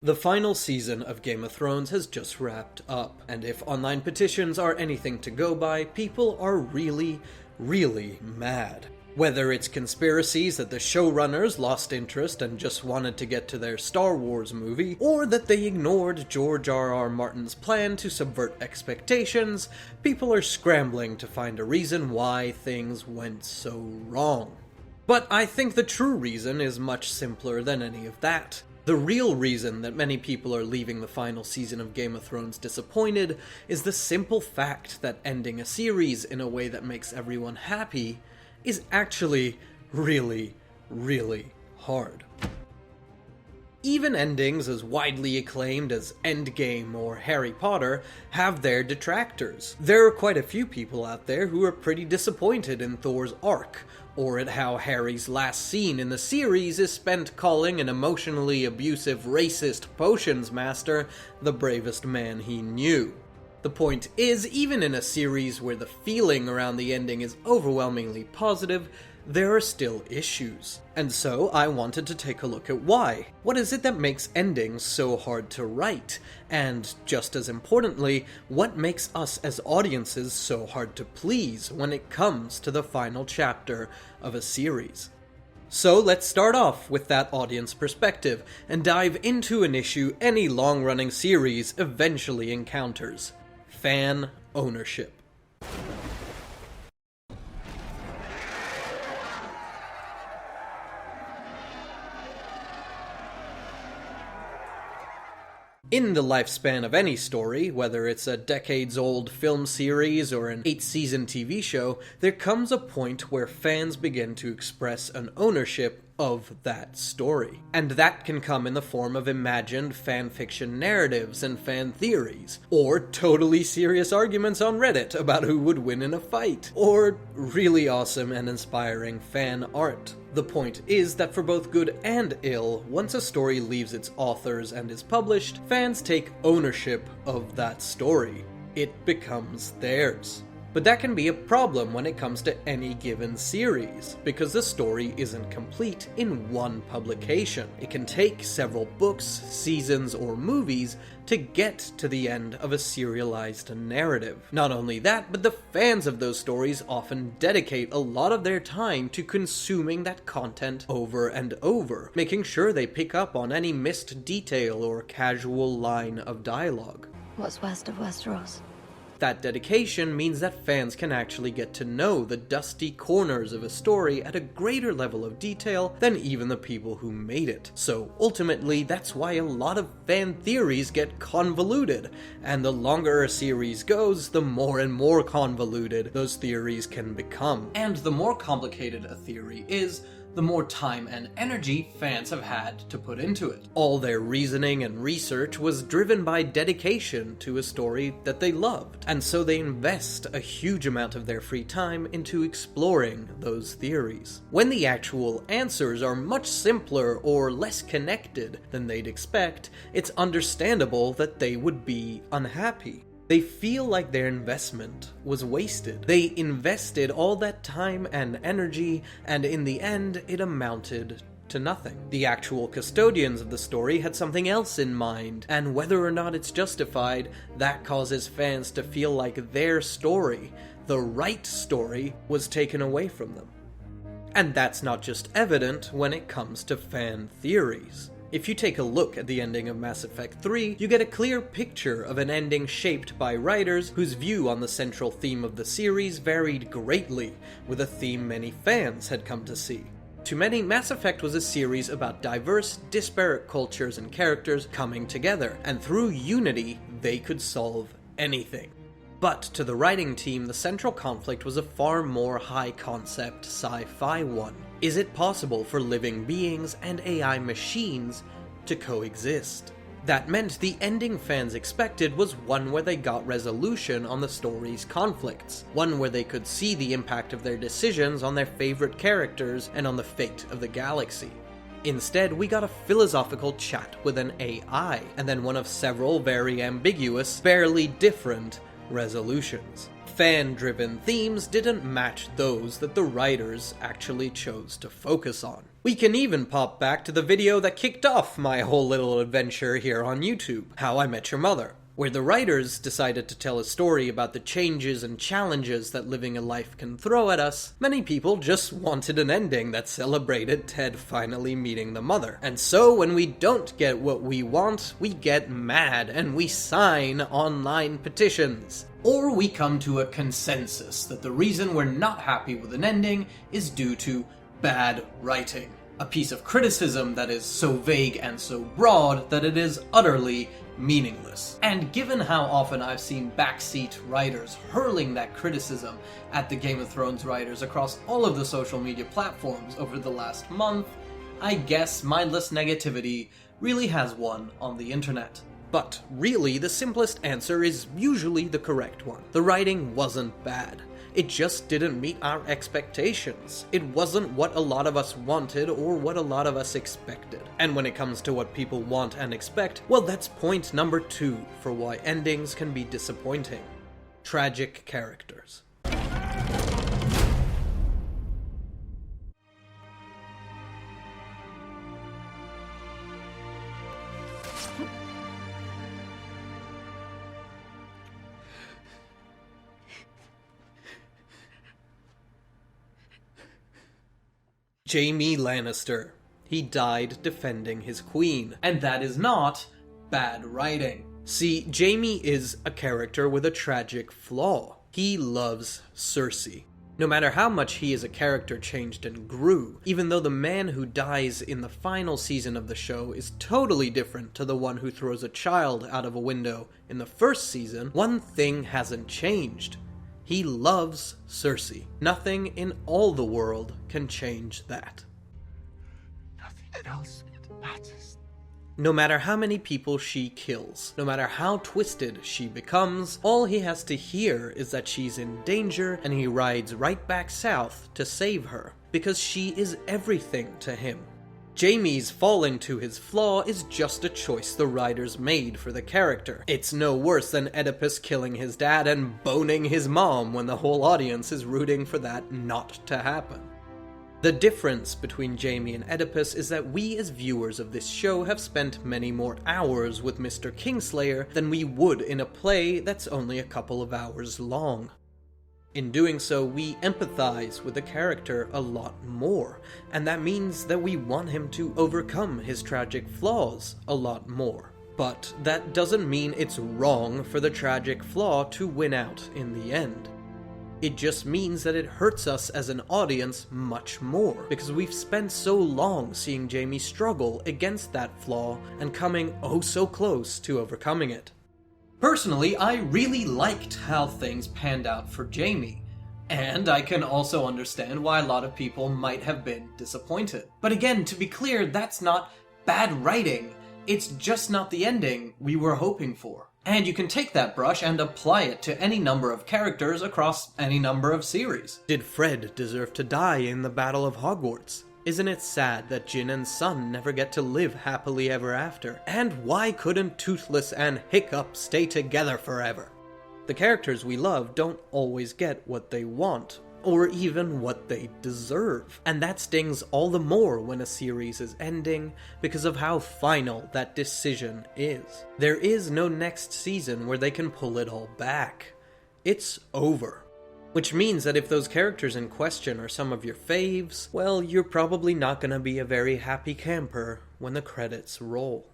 The final season of Game of Thrones has just wrapped up, and if online petitions are anything to go by, people are really mad. Whether it's conspiracies that the showrunners lost interest and just wanted to get to their Star Wars movie, or that they ignored George R.R. Martin's plan to subvert expectations, people are scrambling to find a reason why things went so wrong. But I think the true reason is much simpler than any of that. The real reason that many people are leaving the final season of Game of Thrones disappointed is the simple fact that ending a series in a way that makes everyone happy is actually really hard. Even endings as widely acclaimed as Endgame or Harry Potter have their detractors. There are quite a few people out there who are pretty disappointed in Thor's arc, or at how Harry's last scene in the series is spent calling an emotionally abusive racist potions master the bravest man he knew. The point is, even in a series where the feeling around the ending is overwhelmingly positive, there are still issues. And so I wanted to take a look at why. What is it that makes endings so hard to write? And just as importantly, what makes us as audiences so hard to please when it comes to the final chapter of a series? So let's start off with that audience perspective and dive into an issue any long-running series eventually encounters: fan ownership. In the lifespan of any story, whether it's a decades-old film series or an 8-season TV show, there comes a point where fans begin to express an ownership of that story. And that can come in the form of imagined fanfiction narratives and fan theories, or totally serious arguments on Reddit about who would win in a fight, or really awesome and inspiring fan art. The point is that for both good and ill, once a story leaves its authors and is published, fans take ownership of that story. It becomes theirs. But that can be a problem when it comes to any given series, because the story isn't complete in one publication. It can take several books, seasons, or movies to get to the end of a serialized narrative. Not only that, but the fans of those stories often dedicate a lot of their time to consuming that content over and over, making sure they pick up on any missed detail or casual line of dialogue. What's west of Westeros? That dedication means that fans can actually get to know the dusty corners of a story at a greater level of detail than even the people who made it. So ultimately, that's why a lot of fan theories get convoluted, and the longer a series goes, the more and more convoluted those theories can become. And the more complicated a theory is, the more time and energy fans have had to put into it. All their reasoning and research was driven by dedication to a story that they loved, and so they invest a huge amount of their free time into exploring those theories. When the actual answers are much simpler or less connected than they'd expect, it's understandable that they would be unhappy. They feel like their investment was wasted. They invested all that time and energy, and in the end, it amounted to nothing. The actual custodians of the story had something else in mind, and whether or not it's justified, that causes fans to feel like their story, the right story, was taken away from them. And that's not just evident when it comes to fan theories. If you take a look at the ending of Mass Effect 3, you get a clear picture of an ending shaped by writers whose view on the central theme of the series varied greatly, with a theme many fans had come to see. To many, Mass Effect was a series about diverse, disparate cultures and characters coming together, and through unity, they could solve anything. But to the writing team, the central conflict was a far more high-concept sci-fi one. Is it possible for living beings and AI machines to coexist? That meant the ending fans expected was one where they got resolution on the story's conflicts, one where they could see the impact of their decisions on their favorite characters and on the fate of the galaxy. Instead, we got a philosophical chat with an AI, and then one of several very ambiguous, barely different resolutions. fan-driven themes didn't match those that the writers actually chose to focus on. We can even pop back to the video that kicked off my whole little adventure here on YouTube, How I Met Your Mother, where the writers decided to tell a story about the changes and challenges that living a life can throw at us. Many people just wanted an ending that celebrated Ted finally meeting the mother. And so when we don't get what we want, we get mad and we sign online petitions. Or we come to a consensus that the reason we're not happy with an ending is due to bad writing. A piece of criticism that is so vague and so broad that it is utterly meaningless. And given how often I've seen backseat writers hurling that criticism at the Game of Thrones writers across all of the social media platforms over the last month, I guess mindless negativity really has won on the internet. But really, the simplest answer is usually the correct one. The writing wasn't bad. It just didn't meet our expectations. It wasn't what a lot of us wanted or what a lot of us expected. And when it comes to what people want and expect, well, that's point number 2 for why endings can be disappointing. Tragic characters. Jaime Lannister. He died defending his queen, and that is not bad writing. See, Jaime is a character with a tragic flaw. He loves Cersei. No matter how much he as a character changed and grew, even though the man who dies in the final season of the show is totally different to the one who throws a child out of a window in the first season, one thing hasn't changed. He loves Cersei. Nothing in all the world can change that. Nothing else matters. No matter how many people she kills, no matter how twisted she becomes, all he has to hear is that she's in danger and he rides right back south to save her, because she is everything to him. Jaime's falling to his flaw is just a choice the writers made for the character. It's no worse than Oedipus killing his dad and boning his mom when the whole audience is rooting for that not to happen. The difference between Jaime and Oedipus is that we as viewers of this show have spent many more hours with Mr. Kingslayer than we would in a play that's only a couple of hours long. In doing so, we empathize with the character a lot more, and that means that we want him to overcome his tragic flaws a lot more. But that doesn't mean it's wrong for the tragic flaw to win out in the end. It just means that it hurts us as an audience much more, because we've spent so long seeing Jaime struggle against that flaw and coming oh so close to overcoming it. Personally, I really liked how things panned out for Jaime, and I can also understand why a lot of people might have been disappointed. But again, to be clear, that's not bad writing, it's just not the ending we were hoping for. And you can take that brush and apply it to any number of characters across any number of series. Did Fred deserve to die in the Battle of Hogwarts? Isn't it sad that Jin and Sun never get to live happily ever after? And why couldn't Toothless and Hiccup stay together forever? The characters we love don't always get what they want, or even what they deserve. And that stings all the more when a series is ending, because of how final that decision is. There is no next season where they can pull it all back. It's over. Which means that if those characters in question are some of your faves, well, you're probably not gonna be a very happy camper when the credits roll.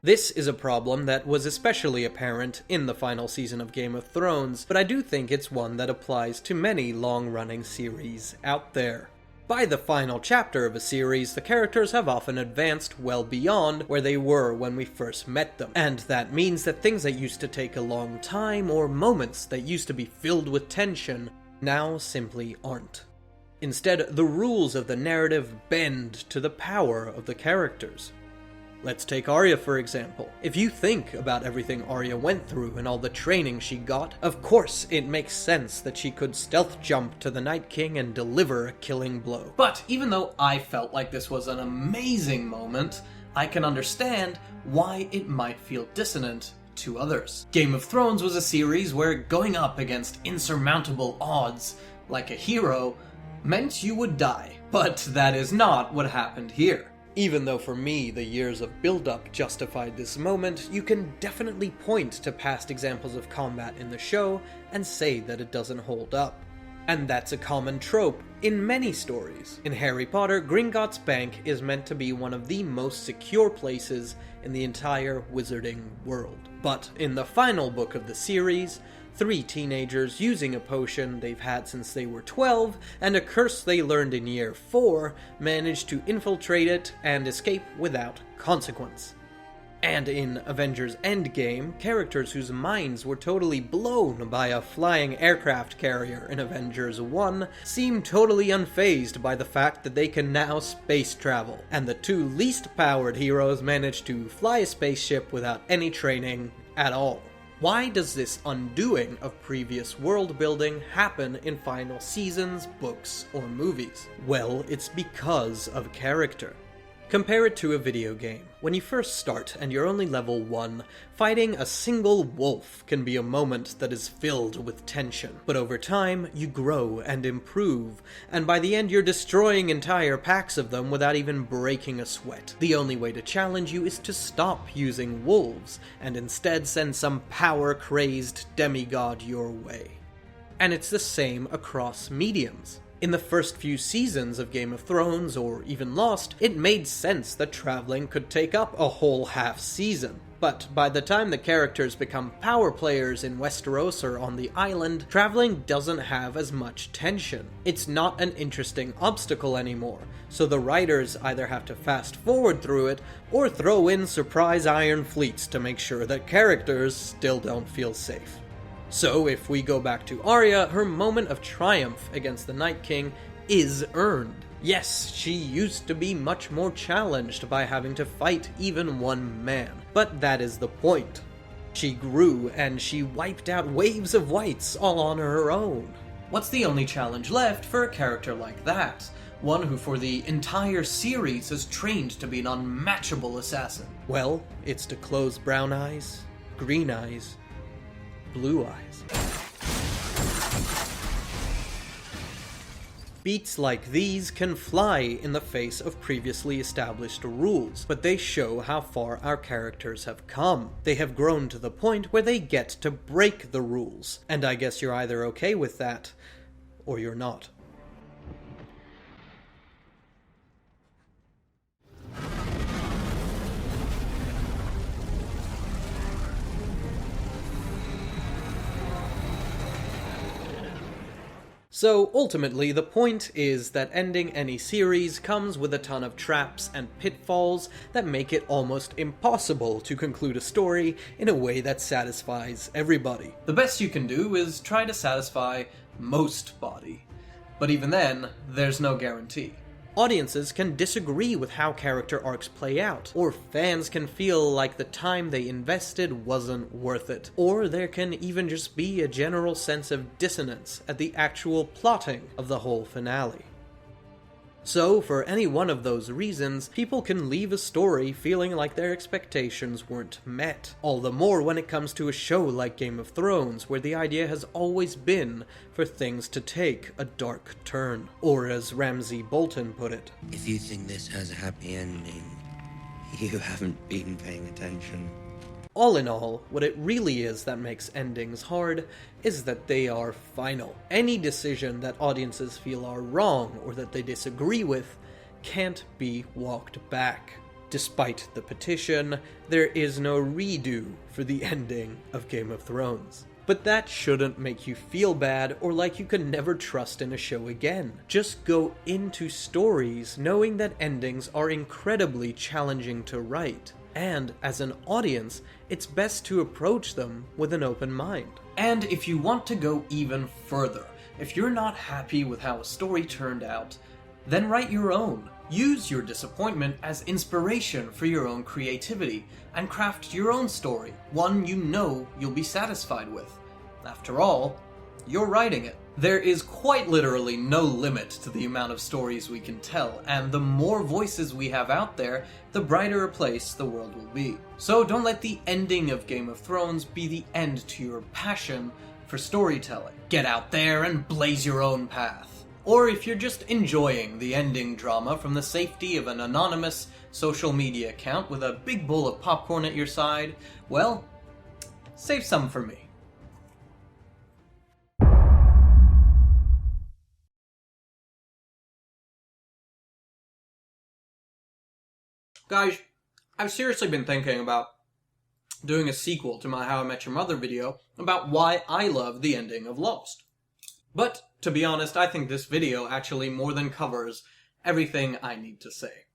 This is a problem that was especially apparent in the final season of Game of Thrones, but I do think it's one that applies to many long-running series out there. By the final chapter of a series, the characters have often advanced well beyond where they were when we first met them, and that means that things that used to take a long time, or moments that used to be filled with tension, now simply aren't. Instead, the rules of the narrative bend to the power of the characters. Let's take Arya for example. If you think about everything Arya went through and all the training she got, of course it makes sense that she could stealth jump to the Night King and deliver a killing blow. But even though I felt like this was an amazing moment, I can understand why it might feel dissonant to others. Game of Thrones was a series where going up against insurmountable odds, like a hero, meant you would die. But that is not what happened here. Even though for me the years of build-up justified this moment, you can definitely point to past examples of combat in the show and say that it doesn't hold up. And that's a common trope in many stories. In Harry Potter, Gringotts Bank is meant to be one of the most secure places in the entire wizarding world. But in the final book of the series, 3 teenagers using a potion they've had since they were 12 and a curse they learned in year 4 managed to infiltrate it and escape without consequence. And in Avengers Endgame, characters whose minds were totally blown by a flying aircraft carrier in Avengers 1 seem totally unfazed by the fact that they can now space travel, and the 2 least powered heroes manage to fly a spaceship without any training at all. Why does this undoing of previous world building happen in final seasons, books, or movies? Well, it's because of character. Compare it to a video game. When you first start and you're only level 1, fighting a single wolf can be a moment that is filled with tension. But over time, you grow and improve, and by the end you're destroying entire packs of them without even breaking a sweat. The only way to challenge you is to stop using wolves, and instead send some power-crazed demigod your way. And it's the same across mediums. In the first few seasons of Game of Thrones, or even Lost, it made sense that traveling could take up a whole half season. But by the time the characters become power players in Westeros or on the island, traveling doesn't have as much tension. It's not an interesting obstacle anymore, so the writers either have to fast forward through it, or throw in surprise iron fleets to make sure that characters still don't feel safe. So, if we go back to Arya, her moment of triumph against the Night King is earned. Yes, she used to be much more challenged by having to fight even one man, but that is the point. She grew, and she wiped out waves of whites all on her own. What's the only challenge left for a character like that? One who for the entire series has trained to be an unmatchable assassin. Well, it's to close brown eyes, green eyes, blue eyes. Beats like these can fly in the face of previously established rules, but they show how far our characters have come. They have grown to the point where they get to break the rules, and I guess you're either okay with that, or you're not. So ultimately, the point is that ending any series comes with a ton of traps and pitfalls that make it almost impossible to conclude a story in a way that satisfies everybody. The best you can do is try to satisfy most body, but even then, there's no guarantee. Audiences can disagree with how character arcs play out, or fans can feel like the time they invested wasn't worth it, or there can even just be a general sense of dissonance at the actual plotting of the whole finale. So, for any one of those reasons, people can leave a story feeling like their expectations weren't met. All the more when it comes to a show like Game of Thrones, where the idea has always been for things to take a dark turn. Or as Ramsay Bolton put it, "If you think this has a happy ending, you haven't been paying attention." All in all, what it really is that makes endings hard is that they are final. Any decision that audiences feel are wrong or that they disagree with can't be walked back. Despite the petition, there is no redo for the ending of Game of Thrones. But that shouldn't make you feel bad or like you can never trust in a show again. Just go into stories knowing that endings are incredibly challenging to write. And as an audience, it's best to approach them with an open mind. And if you want to go even further, if you're not happy with how a story turned out, then write your own. Use your disappointment as inspiration for your own creativity, and craft your own story, one you know you'll be satisfied with. After all, you're writing it. There is quite literally no limit to the amount of stories we can tell, and the more voices we have out there, the brighter a place the world will be. So don't let the ending of Game of Thrones be the end to your passion for storytelling. Get out there and blaze your own path. Or if you're just enjoying the ending drama from the safety of an anonymous social media account with a big bowl of popcorn at your side, well, save some for me. Guys, I've seriously been thinking about doing a sequel to my How I Met Your Mother video about why I love the ending of Lost. But, to be honest, I think this video actually more than covers everything I need to say.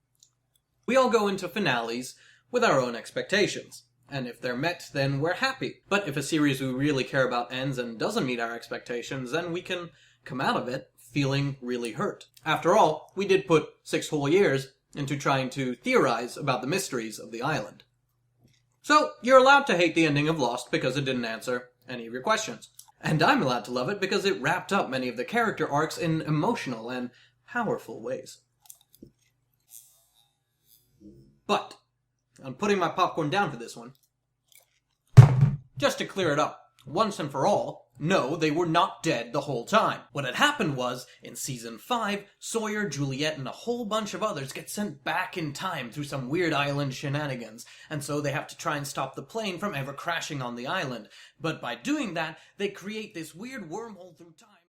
We all go into finales with our own expectations, and if they're met, then we're happy. But if a series we really care about ends and doesn't meet our expectations, then we can come out of it feeling really hurt. After all, we did put 6 whole years into trying to theorize about the mysteries of the island. So, you're allowed to hate the ending of Lost because it didn't answer any of your questions. And I'm allowed to love it because it wrapped up many of the character arcs in emotional and powerful ways. But, I'm putting my popcorn down for this one. Just to clear it up, once and for all, no, they were not dead the whole time. What had happened was, in Season 5, Sawyer, Juliet, and a whole bunch of others get sent back in time through some weird island shenanigans, and so they have to try and stop the plane from ever crashing on the island. But by doing that, they create this weird wormhole through time.